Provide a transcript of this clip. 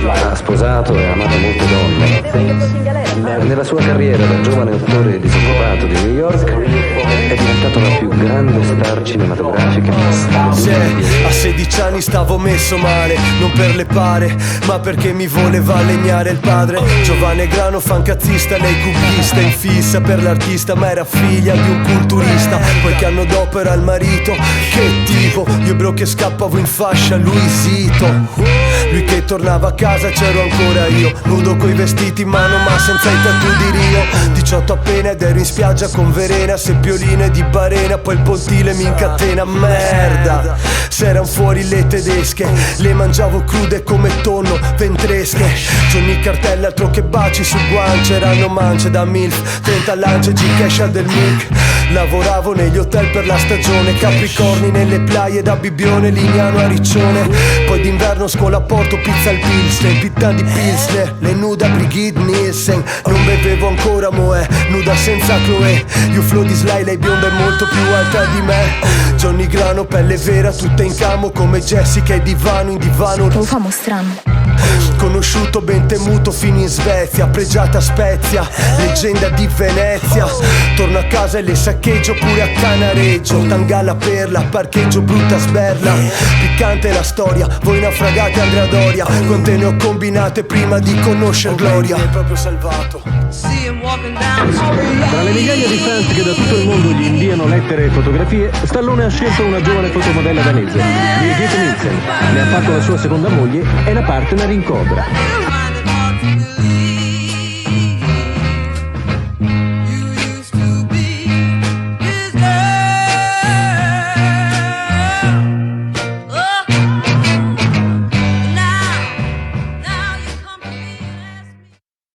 Ha sposato e amato molte donne. Nella sua carriera da giovane attore disoccupato di New York è diventato la più grande star cinematografica. A 16 anni stavo messo male, non per le pare, ma perché mi voleva legnare il padre. Giovane grano fancazzista, lei cubista, in fissa per l'artista, ma era figlia di un culturista. Qualche anno dopo era il marito, che tipo, io bro che scappavo in fascia, lui zitto. Lui che tornava a casa, c'ero ancora io, nudo coi vestiti in mano ma senza i tattoo di Rio. 18 appena ed ero in spiaggia con Verena, seppioline di Barena, poi il pontile mi incatena. Merda, s'eran fuori le tedesche, le mangiavo crude come tonno, ventresche. Johnny Cartella, altro che baci su guance, erano mance da MILF, 30 lance, G-Cash del Milk. Lavoravo negli hotel per la stagione, Capricorni nelle playa da Bibbione, Lignano a Riccione. Poi d'inverno scuola a Porto, pizza al Pilsen, pitta di Pilsner, le nuda Brigitte Nielsen. Non bevevo ancora Moe, nuda senza Chloe. Io flow di Sly, lei bionda è molto più alta di me. Johnny Grano, pelle vera, tutta in camo come Jessica e divano in divano. Lo famo strano. Conosciuto, ben temuto, fino in Svezia, pregiata Spezia, leggenda di Venezia. Torno a casa e le saccheggio pure a Canareggio. Tangalla Perla, parcheggio brutta sberla. Piccante la storia, voi naufragate Andrea Doria. Quante ne ho combinate prima di conoscere Gloria. È proprio salvato. Tra le migliaia di fans che da tutto il mondo gli inviano lettere e fotografie, Stallone ha scelto una giovane fotomodella danese, Birgit Nielsen. Ne ha fatto la sua seconda moglie e la partner in Cobra.